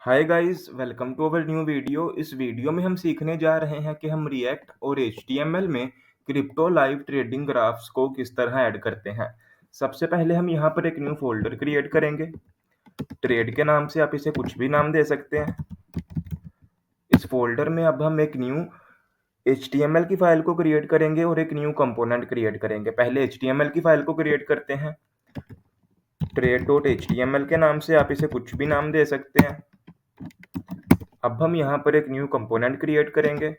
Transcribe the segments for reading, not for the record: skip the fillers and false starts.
Hi guys, welcome to our new video. इस video में हम सीखने जा रहे हैं कि हम रिएक्ट और एचटीएमएल में क्रिप्टो लाइव ट्रेडिंग ग्राफ्स को किस तरह ऐड करते हैं। सबसे पहले हम यहाँ पर एक न्यू फोल्डर क्रिएट करेंगे। ट्रेड के नाम से आप इसे कुछ भी नाम दे सकते हैं। इस फोल्डर में अब हम एक न्यू एचटीएमएल की फाइल को क्रिएट करेंगे और एक न्यू कंपोनेंट क्रिएट करेंगे। पहले एचटीएमएल की फाइल को क्रिएट करते हैं। trade.html के नाम से आप इसे कुछ भी नाम दे सकते हैं। अब हम यहाँ पर एक न्यू कंपोनेंट क्रिएट करेंगे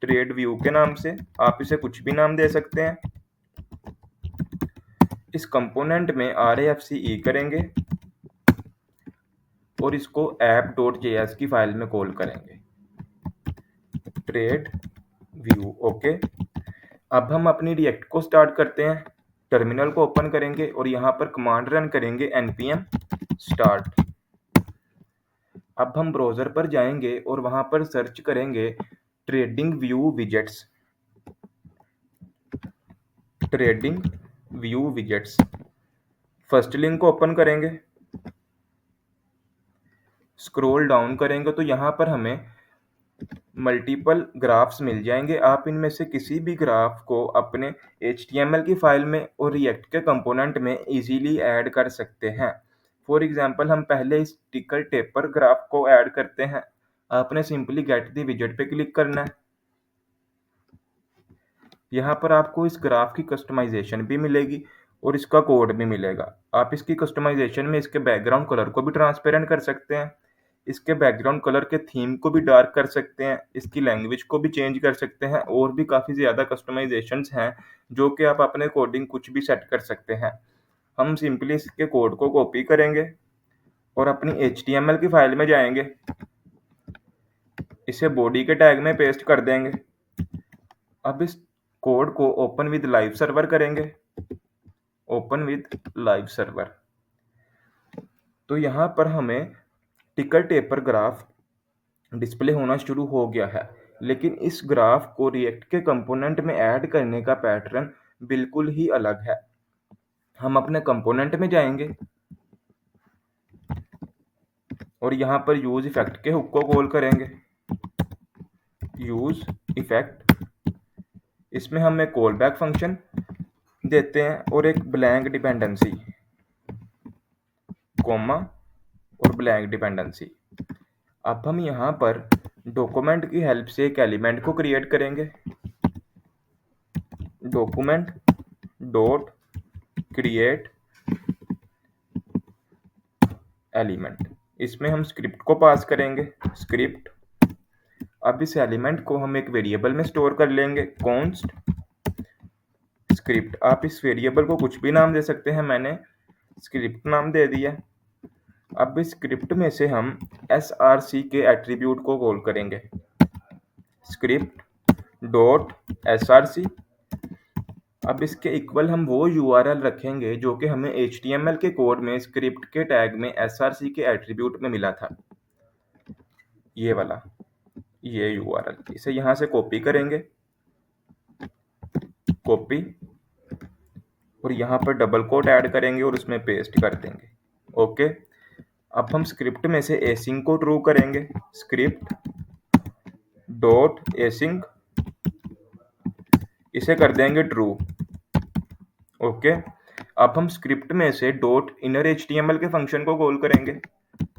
ट्रेड व्यू के नाम से, आप इसे कुछ भी नाम दे सकते हैं। इस कंपोनेंट में RAFCE करेंगे और इसको app.js की फाइल में कॉल करेंगे ट्रेड व्यू। ओके, अब हम अपनी रिएक्ट को स्टार्ट करते हैं। टर्मिनल को ओपन करेंगे और यहाँ पर कमांड रन करेंगे npm start। अब हम ब्राउज़र पर जाएंगे और वहाँ पर सर्च करेंगे trading view widgets. Trading view widgets first link को ओपन करेंगे। स्क्रॉल डाउन करेंगे तो यहाँ पर हमें मल्टीपल ग्राफ्स मिल जाएंगे। आप इनमें से किसी भी ग्राफ को अपने HTML की फाइल में और रिएक्ट के कंपोनेंट में इजीली ऐड कर सकते हैं। फॉर एग्जांपल, हम पहले इस टिकर टेपर ग्राफ को ऐड करते हैं। आपने सिंपली गेट दी विजेट पे क्लिक करना है। यहाँ पर आपको इस ग्राफ की कस्टमाइजेशन भी मिलेगी और इसका कोड भी मिलेगा। आप इसकी कस्टमाइजेशन में इसके बैकग्राउंड कलर को भी ट्रांसपेरेंट कर सकते हैं, इसके बैकग्राउंड कलर के थीम को भी डार्क कर सकते हैं, इसकी लैंग्वेज को भी चेंज कर सकते हैं और भी काफ़ी ज़्यादा कस्टमाइजेशंस हैं जो कि आप अपने कोडिंग कुछ भी सेट कर सकते हैं। हम सिंपली इसके कोड को कॉपी करेंगे और अपनी HTML की फाइल में जाएंगे, इसे बॉडी के टैग में पेस्ट कर देंगे। अब इस कोड को ओपन विद लाइव सर्वर करेंगे, ओपन विद लाइव सर्वर। तो यहाँ पर हमें टिकर टेपर ग्राफ डिस्प्ले होना शुरू हो गया है, लेकिन इस ग्राफ को रिएक्ट के कंपोनेंट में ऐड करने का पैटर्न बिल्कुल ही अलग है। हम अपने कंपोनेंट में जाएंगे और यहाँ पर यूज इफेक्ट के हुक को कॉल करेंगे। यूज इफेक्ट, इसमें हम एक कॉल बैक फंक्शन देते हैं और एक ब्लैंक डिपेंडेंसी, कॉमा और ब्लैंक डिपेंडेंसी। अब हम यहाँ पर डॉक्यूमेंट की हेल्प से एक एलिमेंट को क्रिएट करेंगे। डॉक्यूमेंट डॉट क्रिएट एलिमेंट, इसमें हम स्क्रिप्ट को पास करेंगे, स्क्रिप्ट। अब इस एलिमेंट को हम एक वेरिएबल में स्टोर कर लेंगे, कॉन्स्ट स्क्रिप्ट। आप इस वेरिएबल को कुछ भी नाम दे सकते हैं, मैंने स्क्रिप्ट नाम दे दिया। अब इस स्क्रिप्ट में से हम src के एट्रीब्यूट को कॉल करेंगे, स्क्रिप्ट डॉट src। अब इसके इक्वल हम वो URL रखेंगे जो कि हमें HTML के कोड में स्क्रिप्ट के टैग में src के एट्रीब्यूट में मिला था, ये वाला, ये URL। इसे यहाँ से कॉपी करेंगे, कॉपी, और यहाँ पर डबल कोट ऐड करेंगे और उसमें पेस्ट कर देंगे। ओके, अब हम स्क्रिप्ट में से एसिंग को ट्रू करेंगे, स्क्रिप्ट डॉट एसिंग, इसे कर देंगे ट्रू। ओके, अब हम स्क्रिप्ट में से डॉट इनर HTML के फंक्शन को कॉल करेंगे,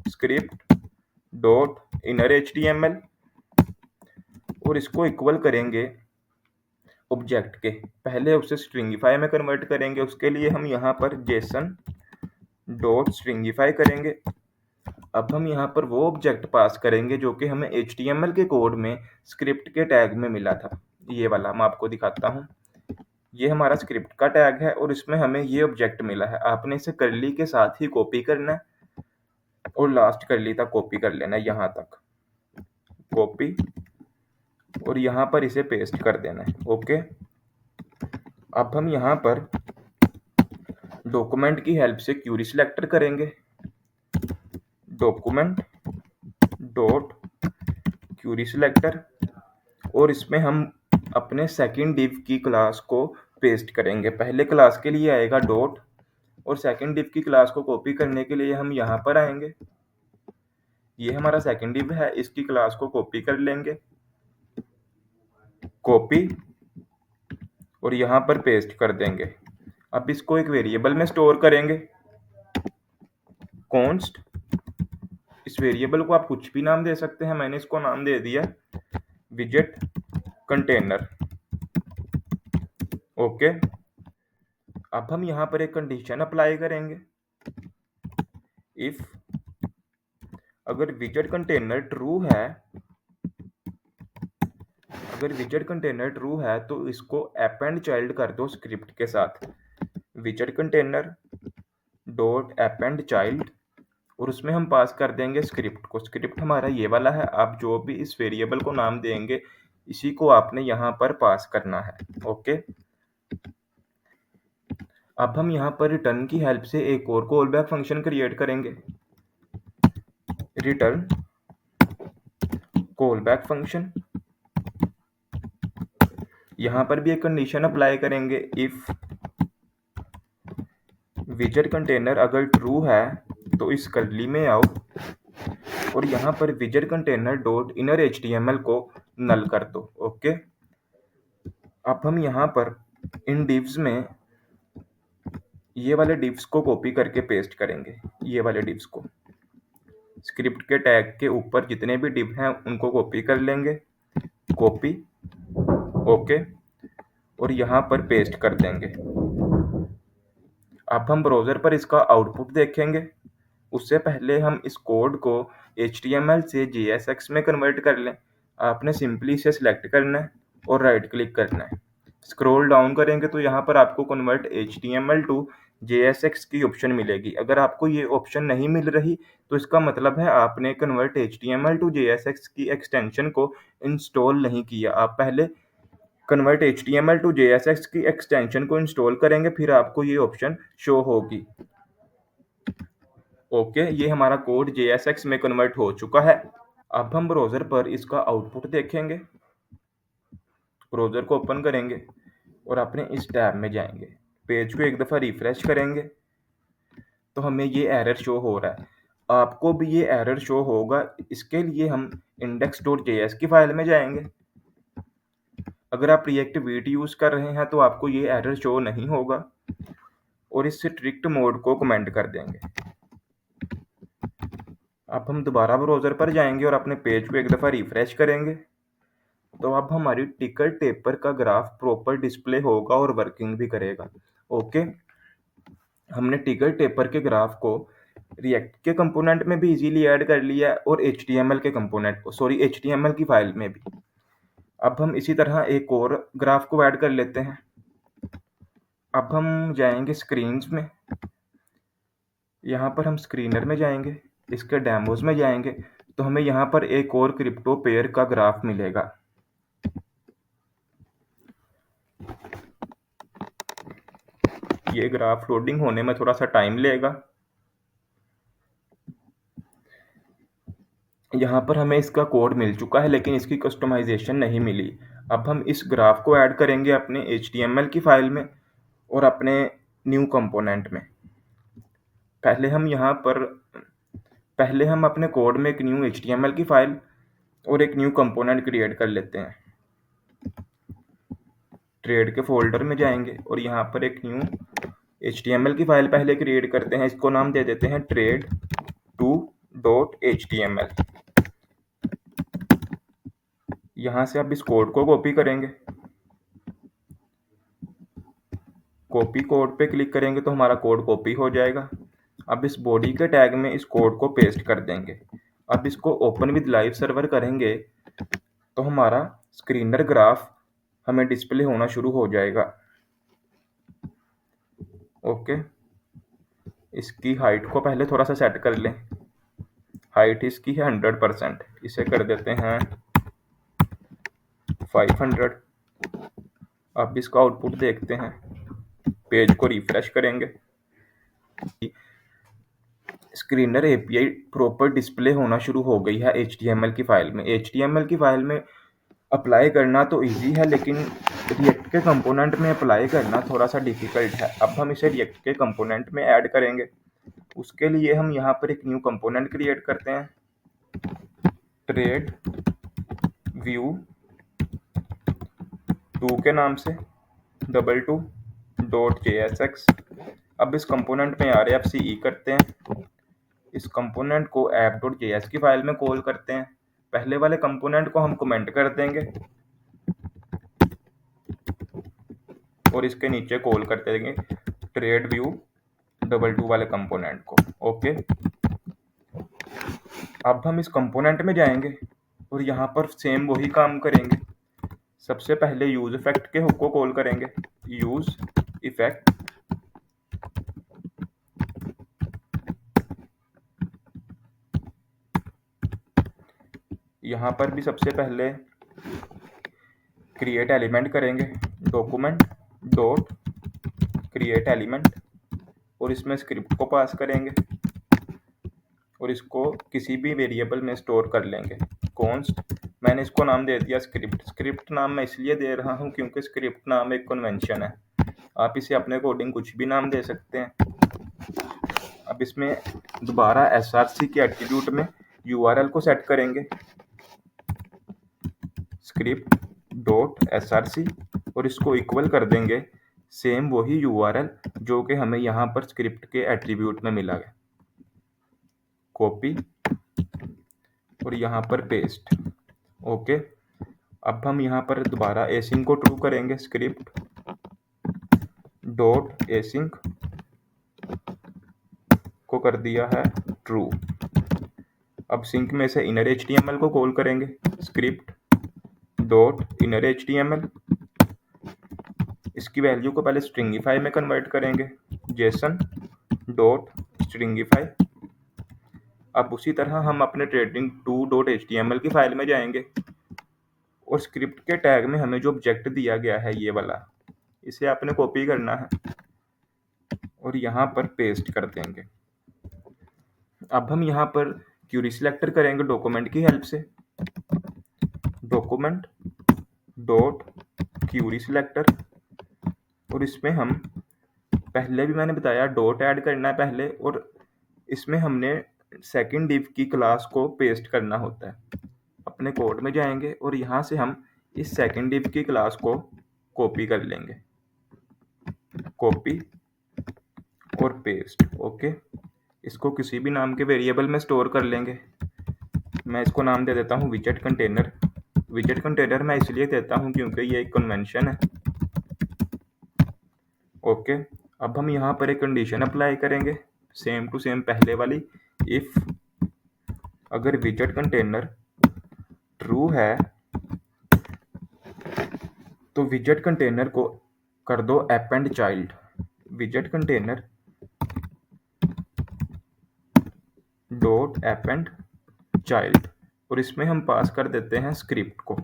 स्क्रिप्ट डॉट इनर HTML, और इसको इक्वल करेंगे ऑब्जेक्ट के। पहले उसे स्ट्रिंगिफाई में कन्वर्ट करेंगे, उसके लिए हम यहाँ पर जेसन डॉट स्ट्रिंगिफाई करेंगे। अब हम यहाँ पर वो ऑब्जेक्ट पास करेंगे जो कि हमें HTML के कोड में स्क्रिप्ट के टैग में मिला था, ये वाला मैं आपको दिखाता हूँ। ये हमारा स्क्रिप्ट का टैग है और इसमें हमें ये ऑब्जेक्ट मिला है। आपने इसे कर्ली के साथ ही कॉपी करना है और लास्ट कर्ली तक कॉपी कर लेना है, यहाँ तक कॉपी, और यहाँ पर इसे पेस्ट कर देना है। ओके, अब हम यहाँ पर डॉक्यूमेंट की हेल्प से क्यूरी सिलेक्टर करेंगे, डॉक्यूमेंट डॉट क्यूरी सिलेक्टर, और इसमें हम अपने सेकंड डिव की क्लास को पेस्ट करेंगे। पहले क्लास के लिए आएगा डॉट, और सेकंड डिव की क्लास को कॉपी करने के लिए हम यहाँ पर आएंगे, ये हमारा सेकंड div है, इसकी क्लास को कॉपी कर लेंगे, कॉपी, और यहाँ पर पेस्ट कर देंगे। अब इसको एक वेरिएबल में स्टोर करेंगे, कॉन्स्ट। इस वेरिएबल को आप कुछ भी नाम दे सकते हैं, मैंने इसको नाम दे दिया विजेट कंटेनर। ओके, अब हम यहाँ पर एक कंडीशन अप्लाई करेंगे। इफ अगर विजेट कंटेनर ट्रू है, अगर विजेट कंटेनर ट्रू है तो इसको अपेंड चाइल्ड कर दो स्क्रिप्ट के साथ, विजेट कंटेनर डॉट अपेंड चाइल्ड, और उसमें हम पास कर देंगे स्क्रिप्ट को। स्क्रिप्ट हमारा ये वाला है, आप जो भी इस वेरिएबल को नाम देंगे इसी को आपने यहाँ पर पास करना है। ओके, अब हम यहाँ पर रिटर्न की हेल्प से एक और कॉल बैक फंक्शन क्रिएट करेंगे, रिटर्न कॉल बैक फंक्शन। यहाँ पर भी एक कंडीशन अप्लाई करेंगे, इफ विजेट कंटेनर अगर ट्रू है तो इस कर्ली में आओ, और यहाँ पर विजेट कंटेनर डॉट इनर HTML को नल कर दो। ओके, अब हम यहाँ पर इन डिव्स में ये वाले डिव्स को कॉपी करके पेस्ट करेंगे, ये वाले डिव्स को स्क्रिप्ट के टैग के ऊपर जितने भी डिव हैं उनको कॉपी कर लेंगे, कॉपी। ओके, और यहाँ पर पेस्ट कर देंगे। अब हम ब्राउज़र पर इसका आउटपुट देखेंगे, उससे पहले हम इस कोड को HTML से JSX में कन्वर्ट कर लें। आपने सिंपली इसे सिलेक्ट करना है और राइट क्लिक करना है, स्क्रॉल डाउन करेंगे तो यहाँ पर आपको कन्वर्ट HTML टू JSX की ऑप्शन मिलेगी। अगर आपको ये ऑप्शन नहीं मिल रही तो इसका मतलब है आपने कन्वर्ट HTML टू JSX की एक्सटेंशन को इंस्टॉल नहीं किया। आप पहले कन्वर्ट HTML टू JSX की एक्सटेंशन को इंस्टॉल करेंगे, फिर आपको ये ऑप्शन शो होगी। ओके, ये हमारा कोड JSX में कन्वर्ट हो चुका है। अब हम ब्राउज़र पर इसका आउटपुट देखेंगे। ब्राउज़र को ओपन करेंगे और अपने इस टैब में जाएंगे, पेज को एक दफ़ा रिफ्रेश करेंगे तो हमें ये एरर शो हो रहा है। आपको भी ये एरर शो होगा, इसके लिए हम index.js की फाइल में जाएंगे। अगर आप रिएक्ट वीट यूज़ कर रहे हैं तो आपको ये एरर शो नहीं होगा, और इस स्ट्रिक्ट मोड को कमेंट कर देंगे। अब हम दोबारा ब्राउज़र पर जाएंगे और अपने पेज को एक दफ़ा रिफ्रेश करेंगे तो अब हमारी टिकट टेपर का ग्राफ प्रॉपर डिस्प्ले होगा और वर्किंग भी करेगा। ओके, हमने टिकट टेपर के ग्राफ को रिएक्ट के कंपोनेंट में भी इजीली ऐड कर लिया है और HTML के कंपोनेंट HTML की फाइल में भी। अब हम इसी तरह एक और ग्राफ को ऐड कर लेते हैं। अब हम जाएंगे स्क्रीन्स में, यहाँ पर हम स्क्रीनर में जाएंगे, इसके डेमोज में जाएंगे तो हमें यहाँ पर एक और क्रिप्टो पेयर का ग्राफ मिलेगा। ये ग्राफ लोडिंग होने में थोड़ा सा टाइम लेगा। यहाँ पर हमें इसका कोड मिल चुका है लेकिन इसकी कस्टमाइजेशन नहीं मिली। अब हम इस ग्राफ को ऐड करेंगे अपने HTML की फाइल में और अपने न्यू कंपोनेंट में। पहले हम अपने कोड में एक न्यू HTML की फाइल और एक न्यू कंपोनेंट क्रिएट कर लेते हैं। ट्रेड के फोल्डर में जाएंगे और यहाँ पर एक न्यू HTML की फाइल पहले क्रिएट करते हैं, इसको नाम दे देते हैं trade2.html। यहाँ से अब इस कोड को कॉपी करेंगे, कॉपी कोड पे क्लिक करेंगे तो हमारा कोड कॉपी हो जाएगा। अब इस बॉडी के टैग में इस कोड को पेस्ट कर देंगे। अब इसको ओपन विद लाइव सर्वर करेंगे तो हमारा स्क्रीनर ग्राफ हमें डिस्प्ले होना शुरू हो जाएगा। ओके, इसकी हाइट को पहले थोड़ा सा सेट कर लें, हाइट इसकी है 100%, इसे कर देते हैं 500। अब इसका आउटपुट देखते हैं, पेज को रिफ्रेश करेंगे, स्क्रीनर API प्रॉपर डिस्प्ले होना शुरू हो गई है HTML की फाइल में। HTML की फाइल में अप्लाई करना तो इजी है लेकिन रिएक्ट के कंपोनेंट में अप्लाई करना थोड़ा सा डिफिकल्ट है। अब हम इसे रिएक्ट के कंपोनेंट में ऐड करेंगे, उसके लिए हम यहाँ पर एक न्यू कंपोनेंट क्रिएट करते हैं, ट्रेड व्यू 2 के नाम से $2.jsx। अब इस कंपोनेंट में RFCE करते हैं। इस कंपोनेंट को app.js की फाइल में कॉल करते हैं। पहले वाले कंपोनेंट को हम कमेंट कर देंगे और इसके नीचे कॉल करते देंगे ट्रेड व्यू 2 वाले कंपोनेंट को। ओके, अब हम इस कंपोनेंट में जाएंगे और यहाँ पर सेम वही काम करेंगे। सबसे पहले यूज इफेक्ट के हुक को कॉल करेंगे, यूज इफेक्ट। यहाँ पर भी सबसे पहले क्रिएट एलिमेंट करेंगे, डॉक्यूमेंट डॉट क्रिएट एलिमेंट, और इसमें स्क्रिप्ट को पास करेंगे और इसको किसी भी वेरिएबल में स्टोर कर लेंगे। कॉन्स्ट, मैंने इसको नाम दे दिया स्क्रिप्ट। स्क्रिप्ट नाम मैं इसलिए दे रहा हूँ क्योंकि स्क्रिप्ट नाम एक कन्वेंशन है, आप इसे अपने अकॉर्डिंग कुछ भी नाम दे सकते हैं। अब इसमें दोबारा src के एट्रीब्यूट में URL को सेट करेंगे, स्क्रिप्ट डॉट src, और इसको इक्वल कर देंगे सेम वही URL जो कि हमें यहाँ पर स्क्रिप्ट के एट्रीब्यूट में मिला है। कॉपी और यहाँ पर पेस्ट। ओके, अब हम यहाँ पर दोबारा एसिंक को ट्रू करेंगे, स्क्रिप्ट डॉट एसिंक को कर दिया है ट्रू। अब सिंक में से इनर HTML को कॉल करेंगे, स्क्रिप्ट डॉट इनर HTML। इसकी वैल्यू को पहले स्ट्रिंगिफाई में कन्वर्ट करेंगे, जेसन डॉट स्ट्रिंगिफाई। अब उसी तरह हम अपने trading2.html की फाइल में जाएंगे और स्क्रिप्ट के टैग में हमें जो ऑब्जेक्ट दिया गया है ये वाला, इसे आपने कॉपी करना है और यहाँ पर पेस्ट कर देंगे। अब हम यहाँ पर क्यूरी सिलेक्टर करेंगे डॉक्यूमेंट की हेल्प से, डॉक्यूमेंट डॉट क्यूरी सिलेक्टर, और इसमें हम पहले भी मैंने बताया डॉट ऐड करना है पहले, और इसमें हमने सेकंड डिव की क्लास को पेस्ट करना होता है। अपने कोड में जाएंगे और यहाँ से हम इस सेकंड डिव की क्लास को कॉपी कर लेंगे, कॉपी और पेस्ट। ओके, इसको किसी भी नाम के वेरिएबल में स्टोर कर लेंगे। मैं इसको नाम दे देता हूँ विजेट कंटेनर। विजेट कंटेनर मैं इसलिए देता हूँ क्योंकि ये एक कन्वेंशन है। ओके, अब हम यहाँ पर एक कंडीशन अप्लाई करेंगे, सेम टू सेम पहले वाली। इफ अगर विजेट कंटेनर ट्रू है तो विजेट कंटेनर को कर दो अपेंड चाइल्ड, विजेट कंटेनर डॉट अपेंड चाइल्ड, और इसमें हम पास कर देते हैं स्क्रिप्ट को।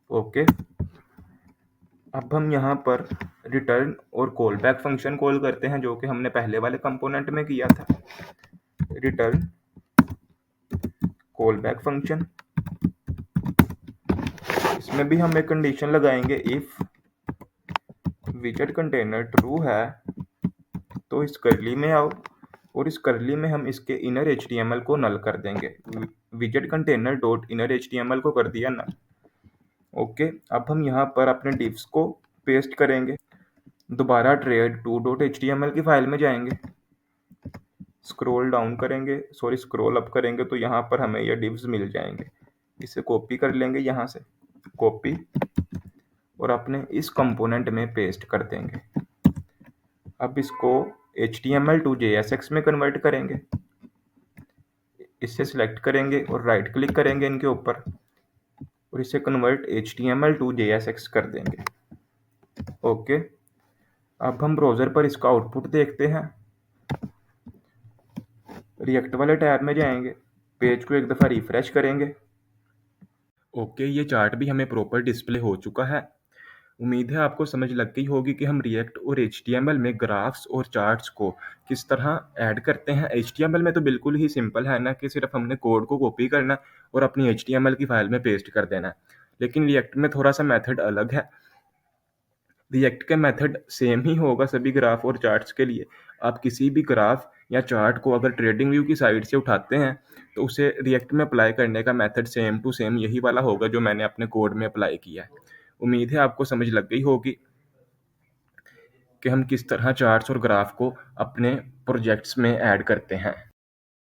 ओके, अब हम यहाँ पर रिटर्न और कॉल बैक फंक्शन कॉल करते हैं जो कि हमने पहले वाले कंपोनेंट में किया था। रिटर्न कॉल बैक फंक्शन, इसमें भी हम एक कंडीशन लगाएंगे, इफ विजेट कंटेनर ट्रू है तो इस करली में आओ, और इस करली में हम इसके इनर HTML को नल कर देंगे। विजेट कंटेनर डॉट इनर HTML को कर दिया नल। ओके, अब हम यहाँ पर अपने डिव्स को पेस्ट करेंगे। दोबारा trade2.html की फाइल में जाएंगे, स्क्रॉल डाउन करेंगे, स्क्रॉल अप करेंगे तो यहाँ पर हमें ये डिव्स मिल जाएंगे। इसे कॉपी कर लेंगे यहाँ से, कॉपी, और अपने इस कंपोनेंट में पेस्ट कर देंगे। अब इसको HTML to JSX में कन्वर्ट करेंगे। इसे सिलेक्ट करेंगे और राइट क्लिक करेंगे इनके ऊपर और इसे कन्वर्ट HTML to JSX कर देंगे। ओके, अब हम ब्राउज़र पर इसका आउटपुट देखते हैं। रिएक्ट वाले टैब में जाएंगे, पेज को एक दफ़ा रिफ्रेश करेंगे। ओके, ये चार्ट भी हमें प्रॉपर डिस्प्ले हो चुका है। उम्मीद है आपको समझ लग गई होगी कि हम रिएक्ट और HTML में ग्राफ्स और चार्ट्स को किस तरह ऐड करते हैं। HTML में तो बिल्कुल ही सिंपल है ना, कि सिर्फ हमने कोड को कॉपी करना और अपनी HTML की फाइल में पेस्ट कर देना है। लेकिन रिएक्ट में थोड़ा सा मेथड अलग है। रिएक्ट का मेथड सेम ही होगा सभी ग्राफ और चार्ट्स के लिए। आप किसी भी ग्राफ या चार्ट को अगर ट्रेडिंग व्यू की साइड से उठाते हैं तो उसे रिएक्ट में अप्लाई करने का मेथड सेम टू सेम यही वाला होगा जो मैंने अपने कोड में अप्लाई किया है। उम्मीद है आपको समझ लग गई होगी कि हम किस तरह चार्ट्स और ग्राफ को अपने प्रोजेक्ट्स में ऐड करते हैं।